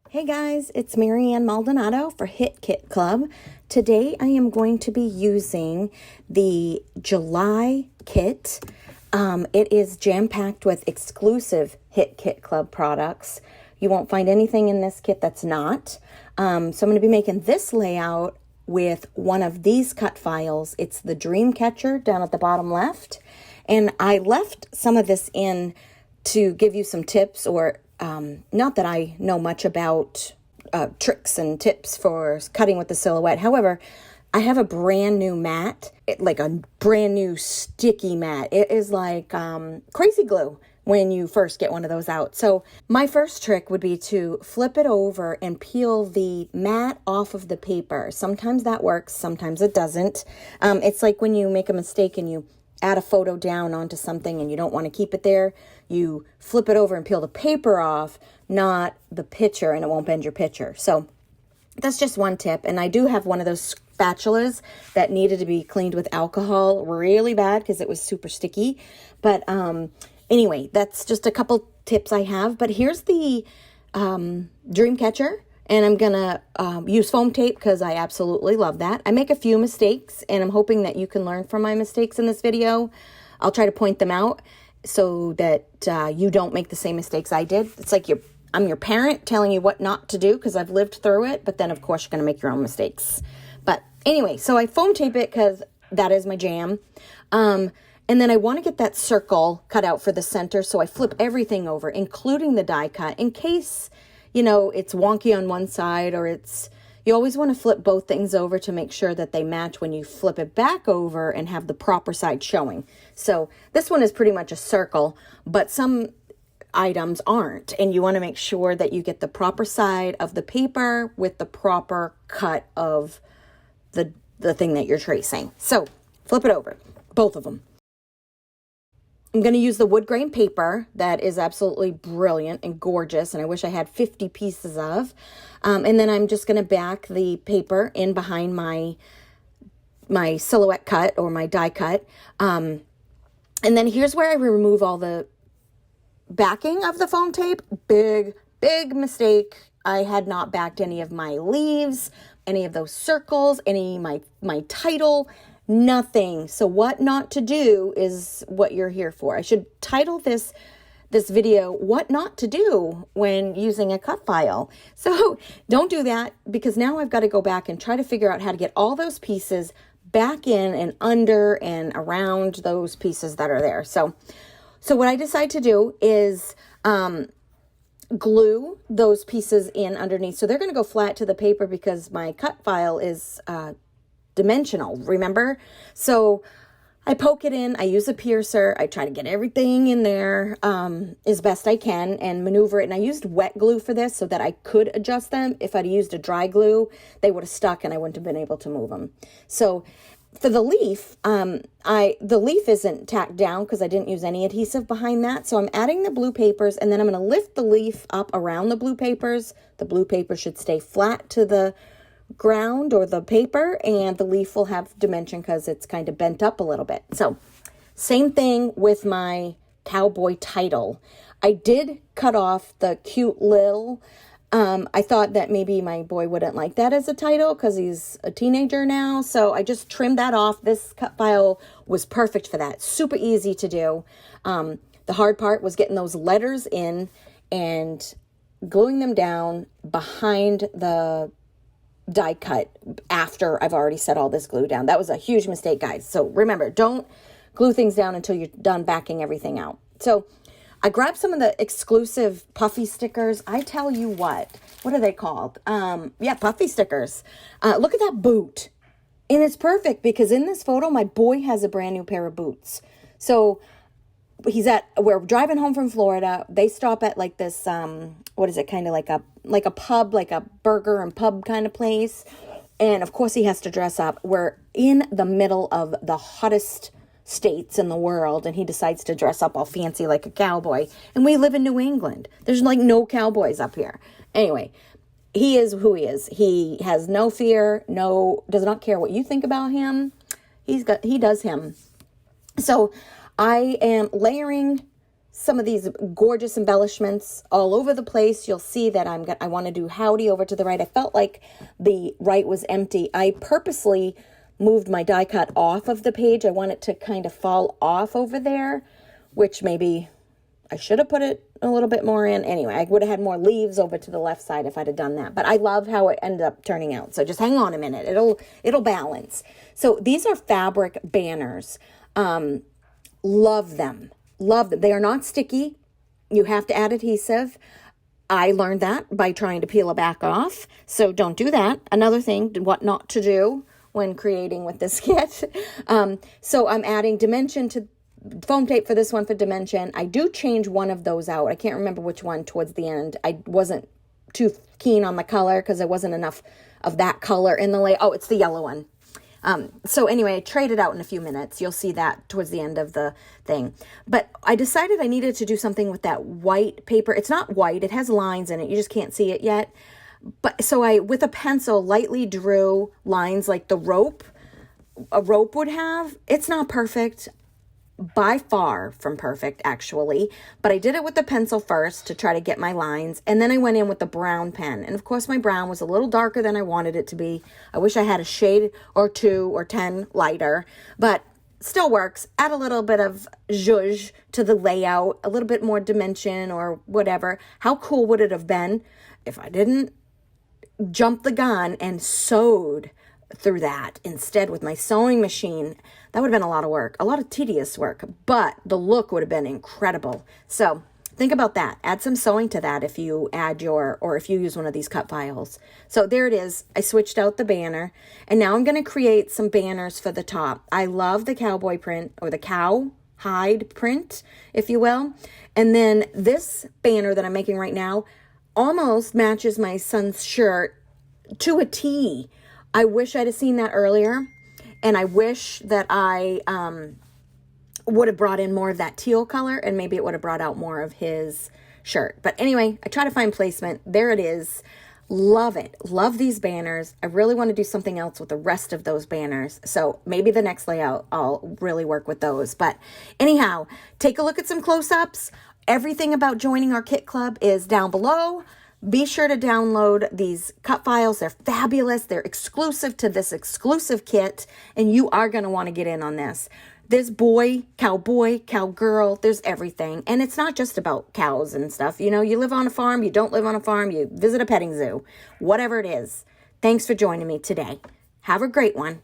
Hey guys, it's Marianne Maldonado for Hit Kit Club. Today I am going to be using the July kit. It is jam-packed with exclusive Hit Kit Club products. You won't find anything in this kit that's not. So I'm going to be making this layout with one of these cut files. It's the Dream Catcher down at the bottom left. And I left some of this in to give you some tips or not that I know much about tricks and tips for cutting with the silhouette. However, I have a brand new mat, like a brand new sticky mat. It is like crazy glue when you first get one of those out. So my first trick would be to flip it over and peel the mat off of the paper. Sometimes that works, sometimes it doesn't. It's like when you make a mistake and you add a photo down onto something and you don't want to keep it there, you flip it over and peel the paper off, not the picture, and it won't bend your picture. So that's just one tip. And I do have one of those spatulas that needed to be cleaned with alcohol really bad because it was super sticky. But anyway, that's just a couple tips I have. But here's the Dream Catcher. And I'm going to use foam tape because I absolutely love that. I make a few mistakes, and I'm hoping that you can learn from my mistakes in this video. I'll try to point them out so that you don't make the same mistakes I did. It's like I'm your parent telling you what not to do because I've lived through it. But then, of course, you're going to make your own mistakes. But anyway, so I foam tape it because that is my jam. And then I want to get that circle cut out for the center. So I flip everything over, including the die cut, in case it's wonky on one side, or you always want to flip both things over to make sure that they match when you flip it back over and have the proper side showing. So this one is pretty much a circle, but some items aren't, and you want to make sure that you get the proper side of the paper with the proper cut of the thing that you're tracing. So flip it over, both of them. I'm going to use the wood grain paper that is absolutely brilliant and gorgeous, and I wish I had 50 pieces of. And then I'm just going to back the paper in behind my silhouette cut or my die cut. And then here's where I remove all the backing of the foam tape. Big mistake. I had not backed any of my leaves, any of those circles, my title. Nothing. So what not to do is what you're here for. I should title this video, What Not to Do When Using a Cut File. So don't do that, because now I've got to go back and try to figure out how to get all those pieces back in and under and around those pieces that are there. So what I decide to do is glue those pieces in underneath. So they're going to go flat to the paper because my cut file is dimensional, remember? So I poke it in, I use a piercer, I try to get everything in there as best I can and maneuver it. And I used wet glue for this so that I could adjust them. If I'd used a dry glue, they would have stuck and I wouldn't have been able to move them. So for the leaf, the leaf isn't tacked down because I didn't use any adhesive behind that. So I'm adding the blue papers, and then I'm going to lift the leaf up around the blue papers. The blue paper should stay flat to the ground or the paper, and the leaf will have dimension because it's kind of bent up a little bit. So same thing with my cowboy title. I did cut off the cute little, I thought that maybe my boy wouldn't like that as a title because he's a teenager now. So I just trimmed that off. This cut file was perfect for that. Super easy to do. The hard part was getting those letters in and gluing them down behind the die cut after I've already set all this glue down. That was a huge mistake, guys. So remember, don't glue things down until you're done backing everything out. So I grabbed some of the exclusive puffy stickers. I tell you what are they called? Puffy stickers. Look at that boot. And it's perfect because in this photo, my boy has a brand new pair of boots. So we're driving home from Florida. They stop at like this, what is it? Kind of like a pub, like a burger and pub kind of place. And of course he has to dress up. We're in the middle of the hottest states in the world, and he decides to dress up all fancy like a cowboy. And we live in New England. There's like no cowboys up here. Anyway, he is who he is. He has no fear, does not care what you think about him. He does him. So I am layering some of these gorgeous embellishments all over the place. You'll see that I want to do howdy over to the right. I felt like the right was empty. I purposely moved my die cut off of the page. I want it to kind of fall off over there, which maybe I should have put it a little bit more in. Anyway, I would have had more leaves over to the left side if I'd have done that. But I love how it ended up turning out. So just hang on a minute. It'll balance. So these are fabric banners. Love them. Love them. They are not sticky. You have to add adhesive. I learned that by trying to peel a back off. So don't do that. Another thing, what not to do when creating with this kit. So I'm adding dimension to foam tape for this one for dimension. I do change one of those out. I can't remember which one towards the end. I wasn't too keen on the color because there wasn't enough of that color in the layout. Oh, it's the yellow one. So anyway, trade it out in a few minutes. You'll see that towards the end of the thing. But I decided I needed to do something with that white paper. It's not white. It has lines in it. You just can't see it yet. But so I, with a pencil, lightly drew lines like a rope would have. It's not perfect. By far from perfect, actually, but I did it with the pencil first to try to get my lines, and then I went in with the brown pen, and of course my brown was a little darker than I wanted it to be. I wish I had a shade or 2 or 10 lighter, but still works. Add a little bit of zhuzh to the layout, a little bit more dimension or whatever. How cool would it have been if I didn't jump the gun and sewed through that instead with my sewing machine? That would have been a lot of work, a lot of tedious work, but the look would have been incredible. So think about that. Add some sewing to that if you add or if you use one of these cut files. So there it is. I switched out the banner, and now I'm going to create some banners for the top. I love the cowboy print, or the cow hide print, if you will. And then this banner that I'm making right now almost matches my son's shirt to a T. I wish I'd have seen that earlier. And I wish that I would have brought in more of that teal color, and maybe it would have brought out more of his shirt. But anyway, I try to find placement. There it is. Love it. Love these banners. I really want to do something else with the rest of those banners. So maybe the next layout, I'll really work with those. But anyhow, take a look at some close-ups. Everything about joining our kit club is down below. Be sure to download these cut files. They're fabulous. They're exclusive to this exclusive kit, and you are going to want to get in on this. There's boy, cowgirl, there's everything. And it's not just about cows and stuff. You know, you live on a farm, you don't live on a farm, you visit a petting zoo, whatever it is. Thanks for joining me today. Have a great one.